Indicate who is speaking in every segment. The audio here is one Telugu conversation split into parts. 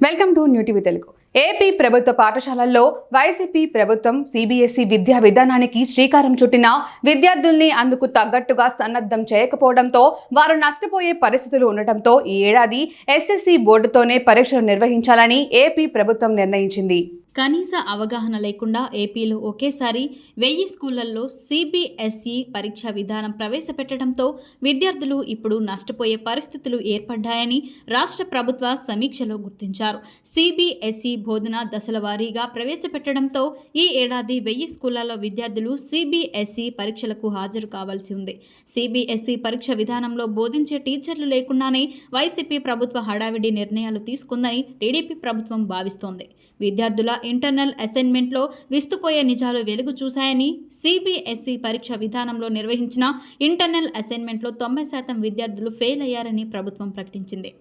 Speaker 1: Welcome to new TV Telugu. AP ప్రభుత్వ పాఠశాలల్లో వైసీపీ ప్రభుత్వం సిబిఎస్ఈ విద్యా విధానానికి శ్రీకారం చుట్టిన విద్యార్థుల్ని అందుకు తగ్గట్టుగా సన్నద్ధం చేయకపోవడంతో వారు నష్టపోయే పరిస్థితులు ఉండటంతో ఈ ఏడాది ఎస్ఎస్సి బోర్డుతోనే పరీక్షలు నిర్వహించాలని ఏపీ ప్రభుత్వం నిర్ణయించింది.
Speaker 2: కనీస అవగాహన లేకుండా ఏపీలో ఒకేసారి 1000 స్కూళ్లలో సిబిఎస్ఈ పరీక్షా విధానం ప్రవేశపెట్టడంతో విద్యార్థులు ఇప్పుడు నష్టపోయే పరిస్థితులు ఏర్పడ్డాయని రాష్ట్ర ప్రభుత్వ సమీక్షలో గుర్తించారు. సిబిఎస్ఈ బోధన దశల వారీగా ప్రవేశపెట్టడంతో ఈ ఏడాది 1000 స్కూళ్లలో విద్యార్థులు సిబిఎస్ఈ పరీక్షలకు హాజరు కావాల్సి ఉంది. సిబిఎస్ఈ పరీక్ష విధానంలో బోధించే టీచర్లు లేకుండానే వైసీపీ ప్రభుత్వ హడావిడి నిర్ణయాలు తీసుకుందని టీడీపీ ప్రభుత్వం భావిస్తోంది. విద్యార్థుల ఇంటర్నల్ అసైన్మెంట్లో విస్తుపోయే నిజాలు వెలుగు చూశాయని, సిబిఎస్ఈ పరీక్ష విధానంలో నిర్వహించిన ఇంటర్నల్ అసైన్మెంట్లో 90% విద్యార్థులు ఫెయిల్ అయ్యారని ప్రభుత్వం ప్రకటించింది.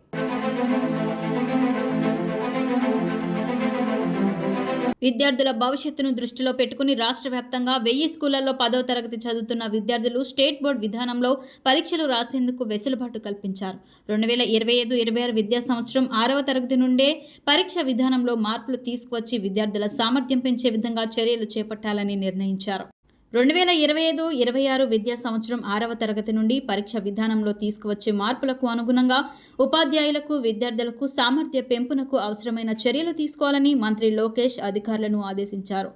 Speaker 2: విద్యార్థుల భవిష్యత్తును దృష్టిలో పెట్టుకుని రాష్ట్ర వ్యాప్తంగా 1000 స్కూళ్లలో 10వ తరగతి చదువుతున్న విద్యార్థులు స్టేట్ బోర్డు విధానంలో పరీక్షలు రాసేందుకు వెసులుబాటు కల్పించారు. 2025-26 విద్యా సంవత్సరం 6వ తరగతి నుండే పరీక్ష విధానంలో మార్పులు తీసుకువచ్చి విద్యార్థుల సామర్థ్యం పెంచే విధంగా చర్యలు చేపట్టాలని నిర్ణయించారు. 2025-26 విద్యా సంవత్సరం 6వ తరగతి నుండి పరీక్ష విధానంలో తీసుకువచ్చే మార్పులకు అనుగుణంగా ఉపాధ్యాయులకు, విద్యార్థులకు సామర్థ్య పెంపునకు అవసరమైన చర్యలు తీసుకోవాలని మంత్రి లోకేష్ అధికారులను ఆదేశించారు.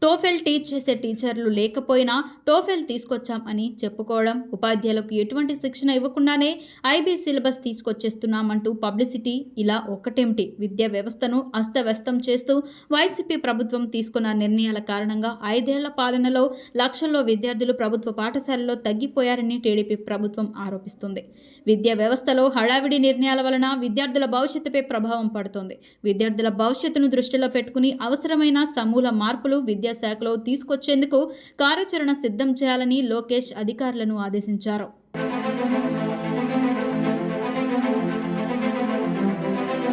Speaker 2: టోఫెల్ టీచ్ చేసే టీచర్లు లేకపోయినా టోఫెల్ తీసుకొచ్చాం అని చెప్పుకోవడం, ఉపాధ్యాయులకు ఎటువంటి శిక్షణ ఇవ్వకుండానే ఐబీ సిలబస్ తీసుకొచ్చేస్తున్నామంటూ పబ్లిసిటీ, ఇలా ఒక్కటేమిటి విద్యా వ్యవస్థను అస్తవ్యస్తం చేస్తూ వైసీపీ ప్రభుత్వం తీసుకున్న నిర్ణయాల కారణంగా 5 ఏళ్ల పాలనలో లక్షల్లో విద్యార్థులు ప్రభుత్వ పాఠశాలలో తగ్గిపోయారని టీడీపీ ప్రభుత్వం ఆరోపిస్తుంది. విద్యా వ్యవస్థలో హడావిడి నిర్ణయాల వలన విద్యార్థుల భవిష్యత్తుపై ప్రభావం పడుతోంది. విద్యార్థుల భవిష్యత్తును దృష్టిలో పెట్టుకుని అవసరమైన సమూల మార్పులు విద్యాశాఖలో తీసుకొచ్చేందుకు కార్యాచరణ సిద్ధం చేయాలని లోకేష్ అధికారులను ఆదేశించారు.